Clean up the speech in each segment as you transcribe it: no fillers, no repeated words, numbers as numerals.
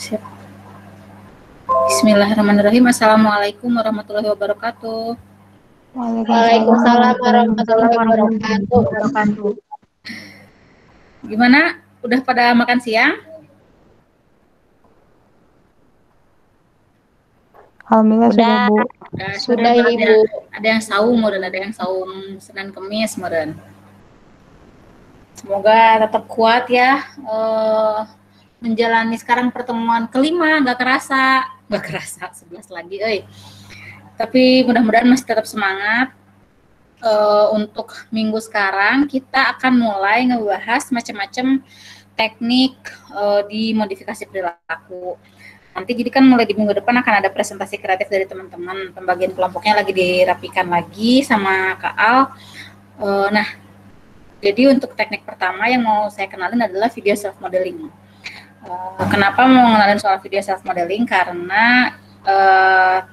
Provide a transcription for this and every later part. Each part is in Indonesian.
Siap. Bismillahirrahmanirrahim. Assalamualaikum warahmatullahi wabarakatuh. Waalaikumsalam warahmatullahi wabarakatuh. Gimana? Udah pada makan siang? Alhamdulillah sudah, Bu. Sudah, Ibu. Ada yang saum, dan ada yang saum Senin Kemis, meren. Semoga tetap kuat ya. Menjalani sekarang pertemuan kelima, nggak kerasa 11 lagi, tapi mudah-mudahan masih tetap semangat. Untuk minggu sekarang kita akan mulai ngebahas macam-macam teknik di modifikasi perilaku. Nanti jadi kan mulai di minggu depan akan ada presentasi kreatif dari teman-teman, pembagian kelompoknya lagi dirapikan lagi sama Kak Al. Nah, jadi untuk teknik pertama yang mau saya kenalin adalah video self modeling. Kenapa mau mengenalin soal video self modeling? Karena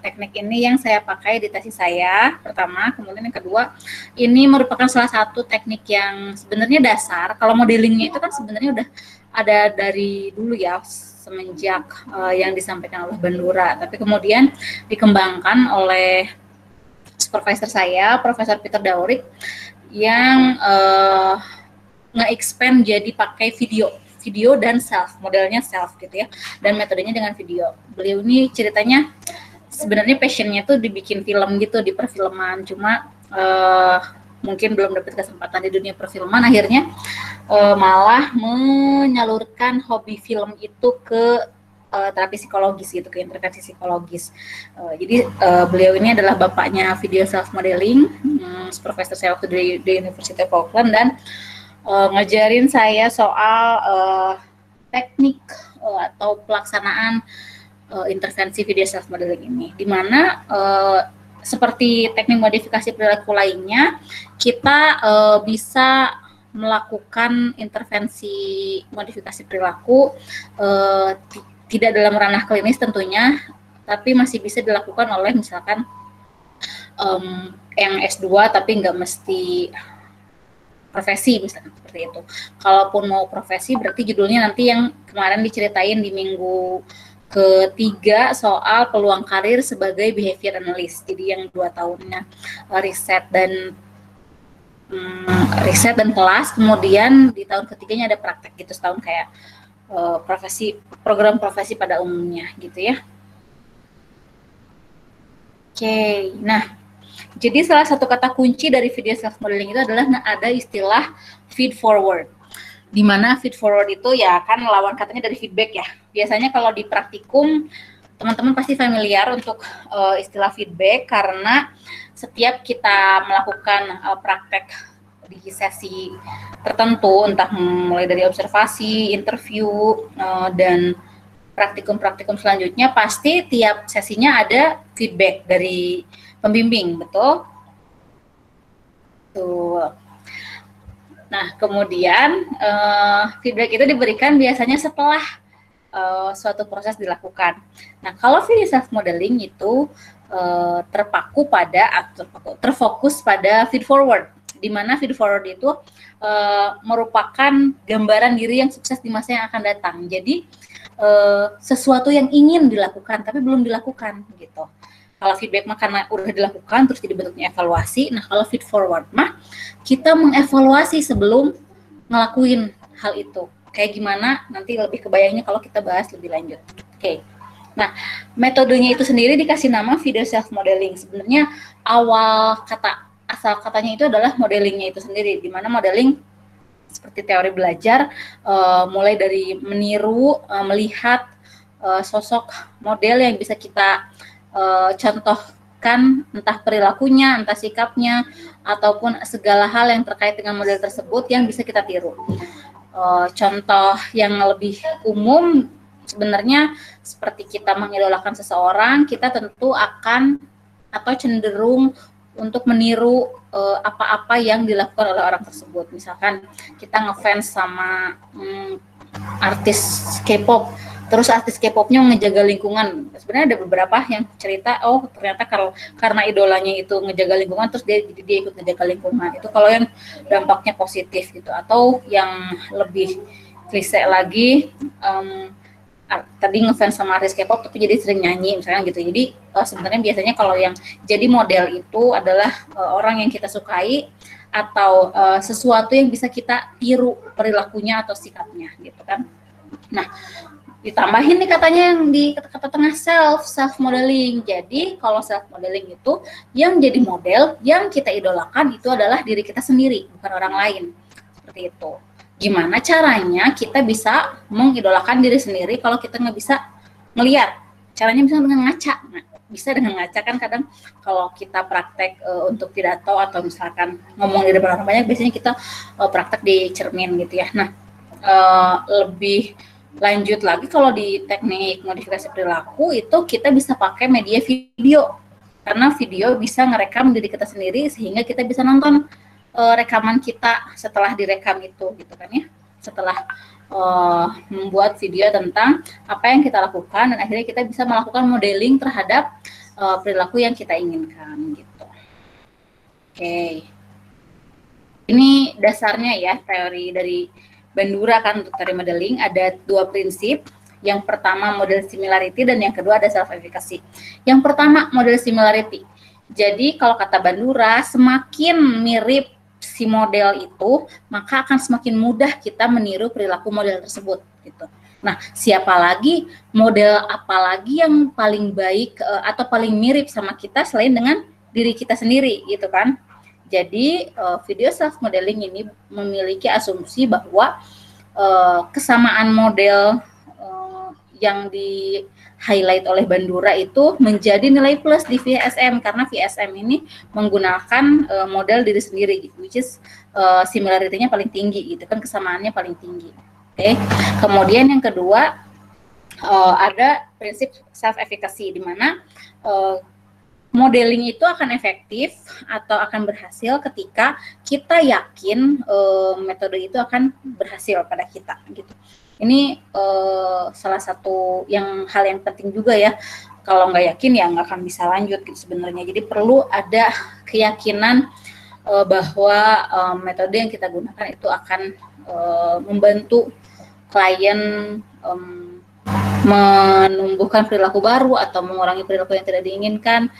teknik ini yang saya pakai di tesis saya pertama, kemudian yang kedua ini merupakan salah satu teknik yang sebenarnya dasar. Kalau modelingnya itu kan sebenarnya udah ada dari dulu ya, semenjak yang disampaikan oleh Bandura, tapi kemudian dikembangkan oleh supervisor saya, Profesor Peter Daurik, yang nge-expand jadi pakai video dan self, modelnya self gitu ya, dan metodenya dengan video. Beliau ini ceritanya sebenarnya passionnya tuh dibikin film gitu, di perfilman, cuma mungkin belum dapat kesempatan di dunia perfilman, akhirnya malah menyalurkan hobi film itu ke terapi psikologis gitu, ke intervensi psikologis. Jadi beliau ini adalah bapaknya video self modeling, profesor saya waktu di University of Auckland, dan ngajarin saya soal teknik atau pelaksanaan intervensi video self modeling ini, di mana seperti teknik modifikasi perilaku lainnya, kita bisa melakukan intervensi modifikasi perilaku tidak dalam ranah klinis tentunya, tapi masih bisa dilakukan oleh misalkan yang S2 tapi nggak mesti profesi misalkan seperti itu. Kalaupun mau profesi berarti judulnya nanti yang kemarin diceritain di minggu ketiga soal peluang karir sebagai behavior analyst. Jadi yang 2 tahunnya riset dan kelas, kemudian di tahun ketiganya ada praktek gitu setahun kayak program profesi pada umumnya gitu ya. Oke, nah jadi salah satu kata kunci dari video self modeling itu adalah ada istilah feed forward. Di mana feed forward itu ya kan lawan katanya dari feedback ya. Biasanya kalau di praktikum teman-teman pasti familiar untuk istilah feedback, karena setiap kita melakukan praktek di sesi tertentu, entah mulai dari observasi, interview, dan praktikum-praktikum selanjutnya, pasti tiap sesinya ada feedback dari pembimbing, betul? Tuh. Nah, kemudian feedback itu diberikan biasanya setelah suatu proses dilakukan. Nah, kalau video self modeling itu terfokus pada feed forward, di mana feed forward itu merupakan gambaran diri yang sukses di masa yang akan datang. Jadi sesuatu yang ingin dilakukan tapi belum dilakukan gitu. Kalau feedback mah karena udah dilakukan terus jadi bentuknya evaluasi. Nah, kalau feed forward mah kita mengevaluasi sebelum ngelakuin hal itu. Kayak gimana nanti lebih kebayangnya kalau kita bahas lebih lanjut. Oke. Nah, metodenya itu sendiri dikasih nama video self modeling. Sebenarnya asal katanya itu adalah modelingnya itu sendiri, di mana modeling seperti teori belajar, mulai dari meniru, melihat sosok model yang bisa kita contohkan, entah perilakunya, entah sikapnya, ataupun segala hal yang terkait dengan model tersebut yang bisa kita tiru. Contoh yang lebih umum sebenarnya seperti kita mengidolakan seseorang, kita tentu akan atau cenderung untuk meniru apa-apa yang dilakukan oleh orang tersebut. Misalkan kita ngefans sama artis K-pop, terus artis K-popnya ngejaga lingkungan. Sebenarnya ada beberapa yang cerita, oh ternyata karena idolanya itu ngejaga lingkungan, terus dia ikut ngejaga lingkungan. Itu kalau yang dampaknya positif gitu. Atau yang lebih klise lagi, tadi ngefans sama artis K-pop tapi jadi sering nyanyi misalnya gitu. Jadi sebenarnya biasanya kalau yang jadi model itu adalah orang yang kita sukai atau sesuatu yang bisa kita tiru perilakunya atau sikapnya gitu kan. Nah, ditambahin nih katanya yang di kata-kata tengah self modeling. Jadi kalau self modeling itu yang jadi model yang kita idolakan itu adalah diri kita sendiri, bukan orang lain. Seperti itu. Gimana caranya kita bisa mengidolakan diri sendiri kalau kita nggak bisa ngelihat? Caranya bisa dengan ngaca. Nah, bisa dengan ngaca kan kadang kalau kita praktek untuk pidato atau misalkan ngomong di depan orang banyak, biasanya kita praktek di cermin gitu ya. Nah, lebih lanjut lagi kalau di teknik modifikasi perilaku itu kita bisa pakai media video, karena video bisa ngerekam diri kita sendiri sehingga kita bisa nonton rekaman kita setelah direkam itu gitu kan ya, setelah membuat video tentang apa yang kita lakukan dan akhirnya kita bisa melakukan modeling terhadap perilaku yang kita inginkan gitu. Oke. Ini dasarnya ya teori dari Bandura kan untuk teori modeling. Ada 2 prinsip. Yang pertama model similarity dan yang kedua ada self efficacy. Yang pertama model similarity. Jadi kalau kata Bandura, semakin mirip si model itu, maka akan semakin mudah kita meniru perilaku model tersebut gitu. Nah, siapa lagi, model apa lagi yang paling baik atau paling mirip sama kita selain dengan diri kita sendiri gitu kan. Jadi video self modeling ini memiliki asumsi bahwa kesamaan model yang di highlight oleh Bandura itu menjadi nilai plus di VSM, karena VSM ini menggunakan model diri sendiri, which is similarity-nya paling tinggi gitu kan, kesamaannya paling tinggi. Oke. Kemudian yang kedua ada prinsip self efficacy, di mana modeling itu akan efektif atau akan berhasil ketika kita yakin metode itu akan berhasil pada kita gitu. Ini salah satu hal yang penting juga ya. Kalau nggak yakin ya nggak akan bisa lanjut gitu sebenarnya. Jadi perlu ada keyakinan bahwa metode yang kita gunakan itu akan membantu klien menumbuhkan perilaku baru atau mengurangi perilaku yang tidak diinginkan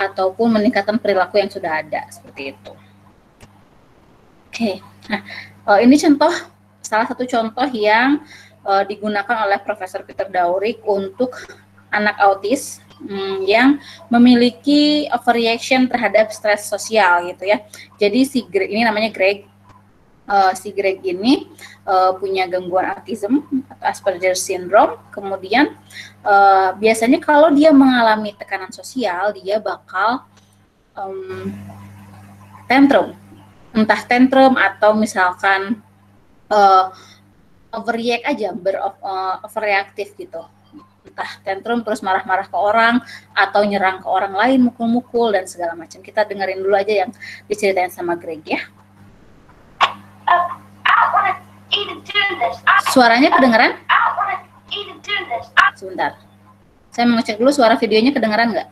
ataupun meningkatkan perilaku yang sudah ada, seperti itu. Oke, nah ini salah satu contoh yang digunakan oleh Profesor Peter Daurik untuk anak autis yang memiliki overreaction terhadap stres sosial gitu ya. Jadi si Greg ini namanya Greg. Si Greg ini punya gangguan autism atau Asperger syndrome. Kemudian biasanya kalau dia mengalami tekanan sosial, dia bakal tantrum, entah tantrum atau misalkan overreact aja, overreaktif gitu. Entah tantrum terus marah-marah ke orang atau nyerang ke orang lain, mukul-mukul dan segala macam. Kita dengerin dulu aja yang diceritain sama Greg ya. Suaranya kedengeran? Sebentar. Saya mau ngecek dulu suara videonya kedengeran nggak?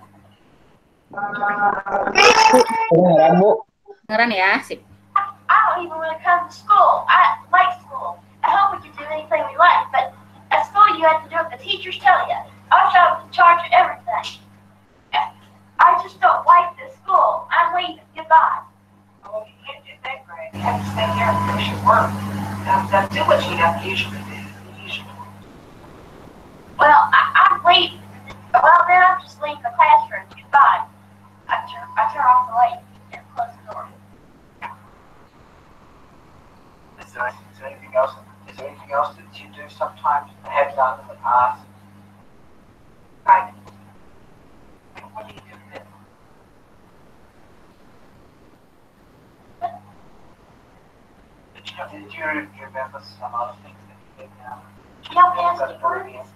Kedengeran, Bu. Kedengeran ya, sip. I don't even want to come to school. I like school. At home we can do anything we like, but at school you have to do what the teachers tell you. I was in charge of everything. I just don't like this school. I'm leaving. Goodbye. Well, you can't do that, Greg. You have to stay here and finish your work. Now do what you have usually do. Well, I'm leaving. Well, then I'm just leaving the classroom. Goodbye. I turn off the light and close the door. Is there anything else? Is there anything else that you do sometimes that have done in the past? Right. What do you do then? Did you remember some other things that you did now? Y'all nasty words.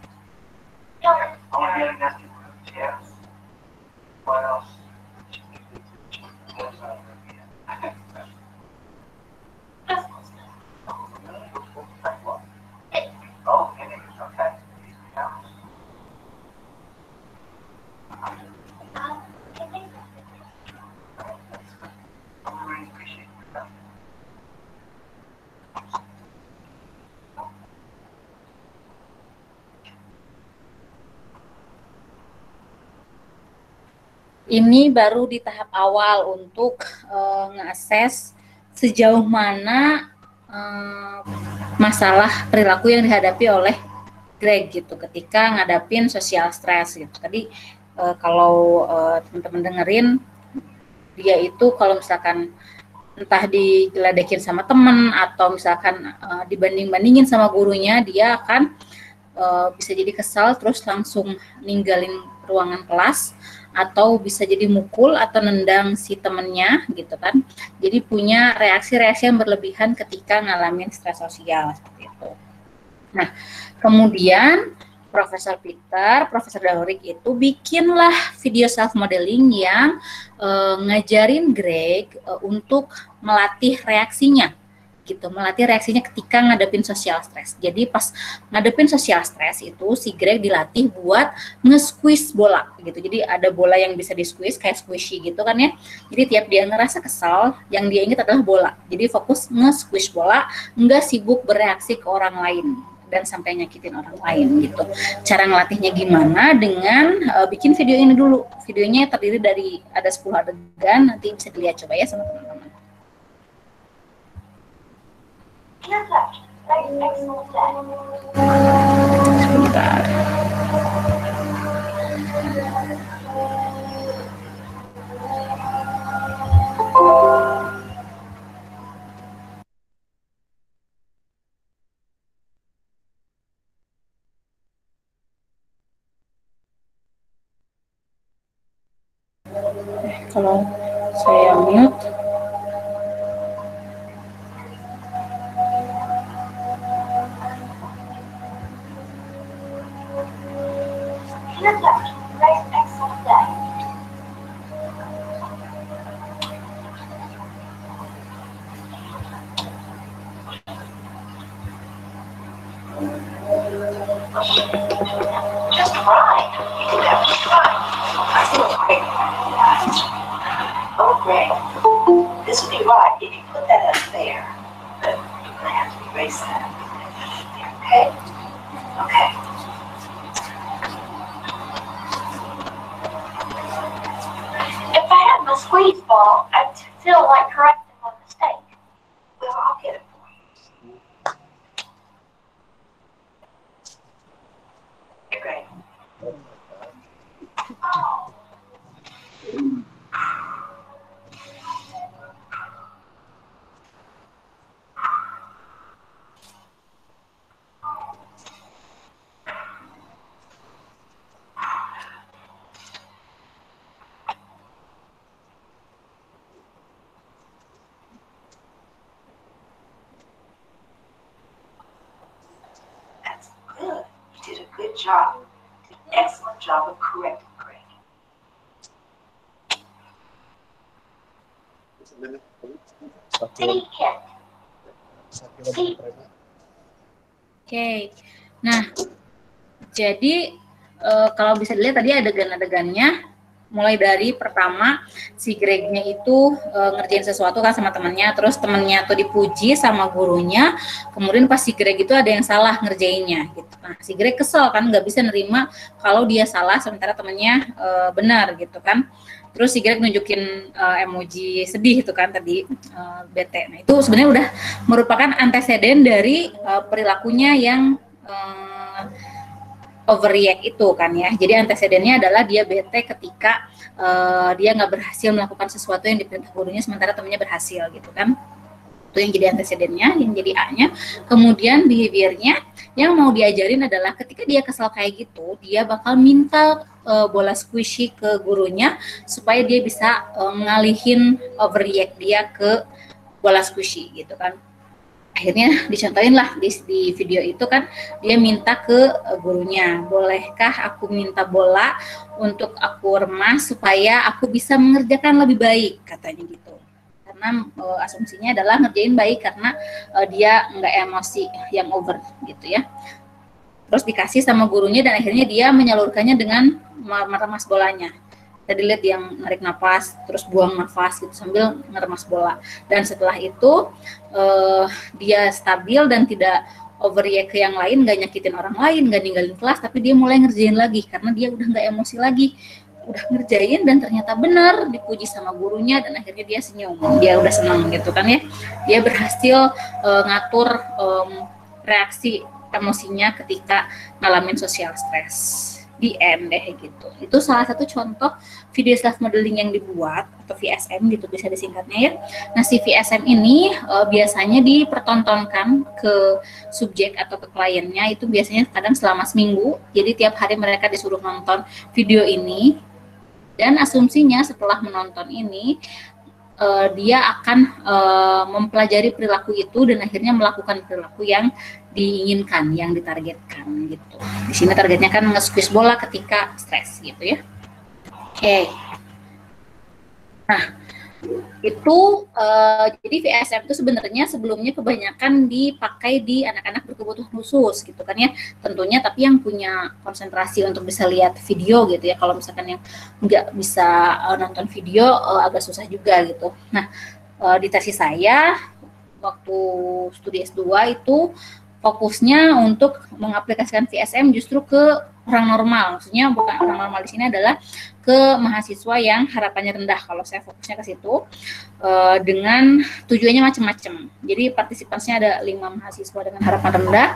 Y'all Oh, yeah, nasty words, yes. What else? Oh, okay. Anything else? I really appreciate that. ini baru di tahap awal untuk nge-assess sejauh mana masalah perilaku yang dihadapi oleh Greg gitu ketika ngadapin social stress gitu. Tadi kalau teman-teman dengerin, dia itu kalau misalkan entah digeledekin sama temen atau misalkan dibanding-bandingin sama gurunya, dia akan bisa jadi kesal terus langsung ninggalin ruangan kelas, atau bisa jadi mukul atau nendang si temennya gitu kan. Jadi punya reaksi-reaksi yang berlebihan ketika ngalamin stres sosial seperti itu. Nah, kemudian Profesor Dahrik itu bikinlah video self modeling yang ngajarin Greg untuk melatih reaksinya gitu, melatih reaksinya ketika ngadepin social stress. Jadi pas ngadepin social stress itu si Greg dilatih buat nge-squeeze bola gitu. Jadi ada bola yang bisa di-squeeze kayak squishy gitu kan ya. Jadi tiap dia ngerasa kesal, yang dia ingat adalah bola. Jadi fokus nge-squish bola, enggak sibuk bereaksi ke orang lain dan sampai nyakitin orang lain gitu. Cara ngelatihnya gimana? Dengan bikin video ini dulu. Videonya terdiri dari ada 10 adegan, nanti bisa dilihat coba ya sama teman-teman. Sebentar. Kalau saya mute, Just try. You didn't have to try. I feel great. Oh, great. This would be right if you put that up there. But you're going to have to erase that. Okay? Okay. If I had my squeeze ball, I'd still like correcting my mistake. Well, I'll get it for you. Okay, great. Oh. That's good. You did a good job. You did an excellent job of correcting Greg. See it. See. Oke. Nah, jadi kalau bisa dilihat tadi adegan-adegannya, mulai dari pertama si Gregnya itu ngerjain sesuatu kan sama temannya, terus temannya tuh dipuji sama gurunya, kemudian pas si Greg itu ada yang salah ngerjainnya gitu. Nah, si Greg kesel kan, nggak bisa nerima kalau dia salah sementara temannya benar gitu kan. Terus si Greg nunjukin emoji sedih itu kan tadi, bete. Nah, itu sebenarnya udah merupakan anteseden dari perilakunya yang overreact itu kan ya. Jadi antesedennya adalah dia bete ketika dia nggak berhasil melakukan sesuatu yang diperintah gurunya sementara temannya berhasil gitu kan. Itu yang jadi antesedennya, yang jadi A-nya. Kemudian behaviornya yang mau diajarin adalah ketika dia kesal kayak gitu, dia bakal minta bola squishy ke gurunya supaya dia bisa ngalihin overreact dia ke bola squishy gitu kan. Akhirnya dicontohin lah di video itu kan, dia minta ke gurunya, bolehkah aku minta bola untuk aku remas supaya aku bisa mengerjakan lebih baik, katanya gitu. Karena asumsinya adalah ngerjain baik karena dia nggak emosi yang over gitu ya. Terus dikasih sama gurunya dan akhirnya dia menyalurkannya dengan meremas bolanya. Tadi lihat yang narik nafas, terus buang nafas gitu sambil ngeremas bola. Dan setelah itu dia stabil dan tidak overreact ke yang lain, nggak nyakitin orang lain, nggak ninggalin kelas, tapi dia mulai ngerjain lagi karena dia udah nggak emosi lagi. udah ngerjain dan ternyata benar, dipuji sama gurunya dan akhirnya dia senyum, dia udah senang gitu kan ya, dia berhasil ngatur reaksi emosinya ketika ngalamin social stress. Di end deh gitu. Itu salah satu contoh video self modeling yang dibuat atau VSM gitu bisa disingkatnya ya. Nah, si VSM ini biasanya dipertontonkan ke subjek atau ke kliennya itu biasanya kadang selama seminggu. Jadi tiap hari mereka disuruh nonton video ini dan asumsinya setelah menonton ini dia akan mempelajari perilaku itu dan akhirnya melakukan perilaku yang diinginkan, yang ditargetkan gitu. Di sini targetnya kan nge-squeeze bola ketika stres gitu ya. Oke. Nah, itu jadi VSM itu sebenarnya sebelumnya kebanyakan dipakai di anak-anak berkebutuhan khusus gitu kan ya, tentunya, tapi yang punya konsentrasi untuk bisa lihat video gitu ya. Kalau misalkan yang nggak bisa nonton video agak susah juga gitu. Nah, di tesis saya waktu studi S2 itu fokusnya untuk mengaplikasikan VSM justru ke orang normal, maksudnya bukan orang normal di sini adalah ke mahasiswa yang harapannya rendah. Kalau saya fokusnya ke situ dengan tujuannya macam-macam. Jadi partisipannya ada 5 mahasiswa dengan harapan rendah.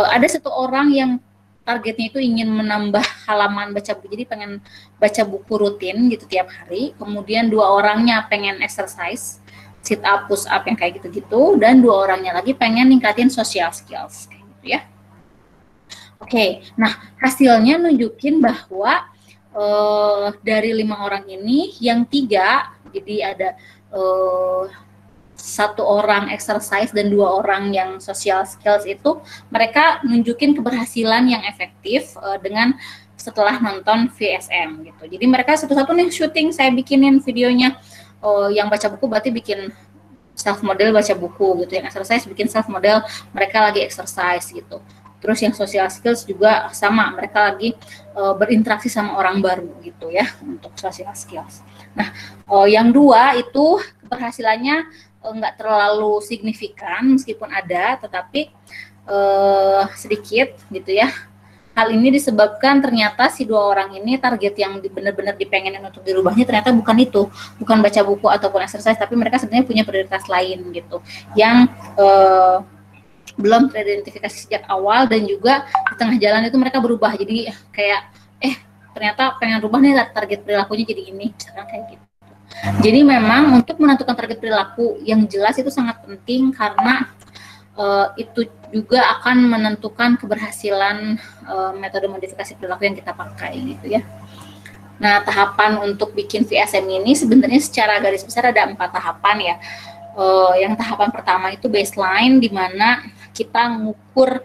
Ada 1 orang yang targetnya itu ingin menambah halaman baca buku, jadi pengen baca buku rutin gitu tiap hari. Kemudian 2 orangnya pengen exercise, sit up, push up yang kayak gitu-gitu, dan 2 orangnya lagi pengen ningkatin social skills kayak gitu ya. Oke, nah hasilnya nunjukin bahwa dari 5 orang ini yang 3, jadi ada 1 orang exercise dan 2 orang yang social skills itu mereka nunjukin keberhasilan yang efektif dengan setelah nonton VSM gitu. Jadi mereka satu-satu nih syuting, saya bikinin videonya. Yang baca buku berarti bikin self model baca buku gitu, yang exercise bikin self model mereka lagi exercise gitu. Terus yang social skills juga sama, mereka lagi berinteraksi sama orang baru gitu ya untuk social skills. Nah, yang 2 itu keberhasilannya nggak terlalu signifikan meskipun ada, tetapi sedikit gitu ya. Hal ini disebabkan ternyata si 2 orang ini target yang benar-benar dipengenin untuk dirubahnya ternyata bukan itu, bukan baca buku ataupun exercise, tapi mereka sebenarnya punya prioritas lain gitu, yang belum teridentifikasi sejak awal, dan juga di tengah jalan itu mereka berubah. Jadi kayak ternyata pengen rubah nih target perilakunya jadi ini, misalkan kayak gitu. Jadi memang untuk menentukan target perilaku yang jelas itu sangat penting karena itu juga akan menentukan keberhasilan metode modifikasi perilaku yang kita pakai gitu ya. Nah, tahapan untuk bikin VSM ini sebenarnya secara garis besar ada 4 tahapan ya. Yang tahapan pertama itu baseline, di mana kita ngukur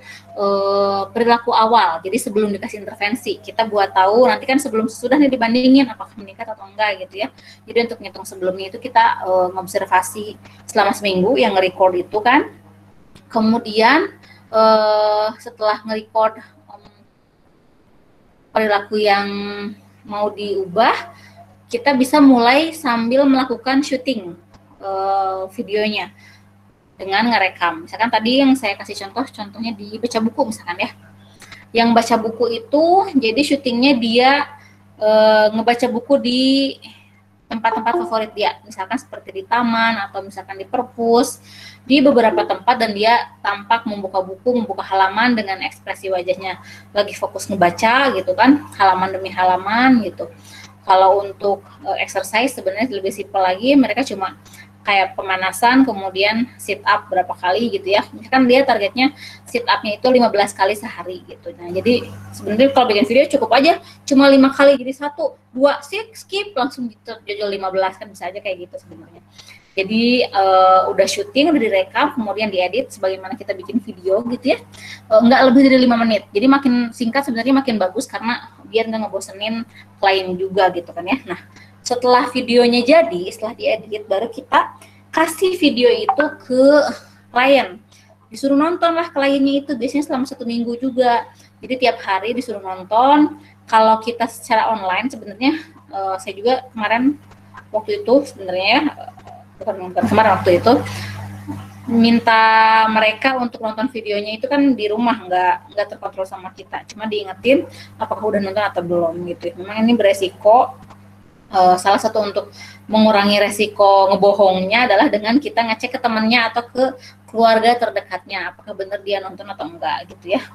perilaku awal. Jadi sebelum dikasih intervensi, kita buat tahu nanti kan sebelum sesudah nih dibandingin apakah meningkat atau enggak gitu ya. Jadi untuk ngitung sebelumnya itu kita ngobservasi selama seminggu yang nge-record itu kan. Kemudian setelah nge-record perilaku yang mau diubah, kita bisa mulai sambil melakukan syuting videonya dengan ngerekam. Misalkan tadi yang saya kasih contohnya di baca buku misalkan ya. Yang baca buku itu jadi syutingnya dia ngebaca buku di tempat-tempat favorit dia, misalkan seperti di taman atau misalkan di perpus, di beberapa tempat, dan dia tampak membuka buku, membuka halaman dengan ekspresi wajahnya lagi fokus ngebaca gitu kan, halaman demi halaman gitu. Kalau untuk exercise sebenarnya lebih simpel lagi, mereka cuma kayak pemanasan, kemudian sit up berapa kali gitu ya. Misalkan dia targetnya sit up-nya itu 15 kali sehari gitu. Nah, jadi sebenarnya kalau bikin video cukup aja cuma 5 kali, jadi 1, 2, skip langsung jojol 15 kan bisa aja kayak gitu sebenarnya. Jadi udah syuting, udah direkam, kemudian diedit sebagaimana kita bikin video gitu ya. Nggak lebih dari 5 menit. Jadi makin singkat sebenarnya makin bagus karena biar nggak ngebosenin klien juga gitu kan ya. Nah, setelah videonya jadi, setelah diedit, baru kita kasih video itu ke klien. Disuruh nonton lah kliennya itu, biasanya selama 1 minggu juga. Jadi tiap hari disuruh nonton. Kalau kita secara online sebenarnya, saya juga kemarin waktu itu sebenarnya, bukan kemarin waktu itu, minta mereka untuk nonton videonya itu kan di rumah, nggak terkontrol sama kita, cuma diingetin apakah udah nonton atau belum gitu. Memang ini beresiko. Salah satu untuk mengurangi resiko ngebohongnya adalah dengan kita ngecek ke temannya atau ke keluarga terdekatnya apakah benar dia nonton atau enggak gitu ya.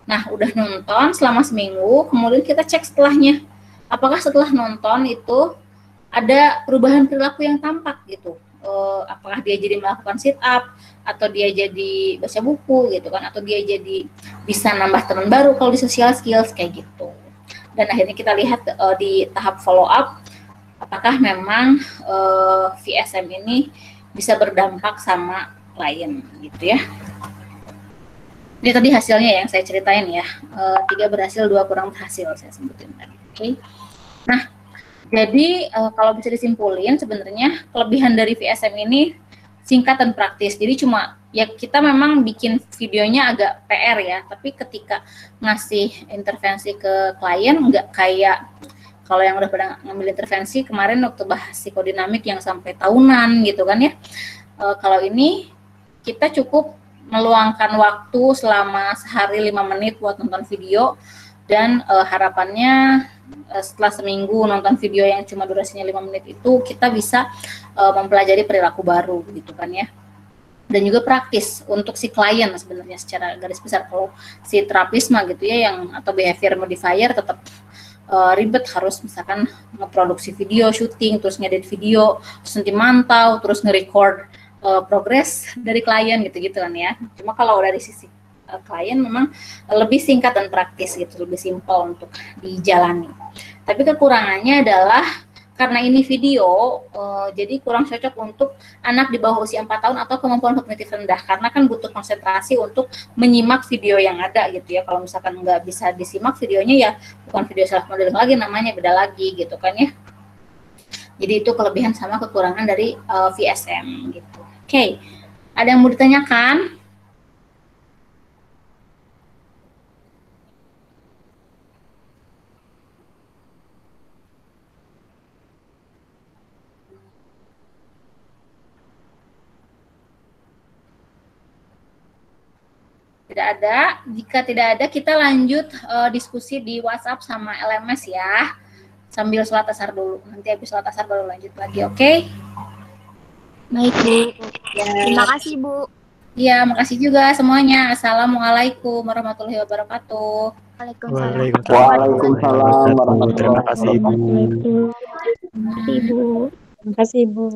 Nah, udah nonton selama seminggu, kemudian kita cek setelahnya apakah setelah nonton itu ada perubahan perilaku yang tampak gitu. Apakah dia jadi melakukan sit up atau dia jadi baca buku gitu kan, atau dia jadi bisa nambah teman baru kalau di social skills kayak gitu. Dan akhirnya kita lihat di tahap follow up apakah memang VSM ini bisa berdampak sama klien gitu ya. Ini tadi hasilnya yang saya ceritain ya, 3 berhasil 2 kurang berhasil saya sebutin tadi. Oke. Nah, jadi kalau bisa disimpulin sebenarnya kelebihan dari VSM ini singkat dan praktis. Jadi cuma ya kita memang bikin videonya agak PR ya, tapi ketika ngasih intervensi ke klien nggak kayak kalau yang udah pernah ngambil intervensi kemarin waktu bahas psikodinamik yang sampai tahunan gitu kan ya. Kalau ini kita cukup meluangkan waktu selama sehari 5 menit buat nonton video dan harapannya setelah seminggu nonton video yang cuma durasinya 5 menit itu kita bisa mempelajari perilaku baru gitu kan ya. Dan juga praktis untuk si klien sebenarnya secara garis besar. Kalau si terapisma gitu ya yang atau behavior modifier tetap ribet, harus misalkan ngeproduksi video, syuting, terus ngedit video, terus nanti mantau, terus nge-record progres dari klien gitu-gitu kan ya. Cuma kalau dari sisi klien memang lebih singkat dan praktis gitu, lebih simpel untuk dijalani. Tapi kekurangannya adalah karena ini video, jadi kurang cocok untuk anak di bawah usia 4 tahun atau kemampuan kognitif rendah, karena kan butuh konsentrasi untuk menyimak video yang ada gitu ya. Kalau misalkan nggak bisa disimak videonya ya bukan video self modeling lagi, namanya beda lagi gitu kan ya. Jadi itu kelebihan sama kekurangan dari VSM gitu. Oke, ada yang mau ditanyakan? Tidak ada. Jika tidak ada, kita lanjut diskusi di WhatsApp sama LMS ya. Sambil sholat asar dulu. Nanti habis sholat asar baru lanjut lagi, oke? Baik, Bu. Ya. Terima kasih, Bu. Iya, makasih juga semuanya. Assalamualaikum warahmatullahi wabarakatuh. Waalaikumsalam. Waalaikumsalam warahmatullahi Terima kasih, Bu. Terima kasih, Bu. Terima kasih, Bu.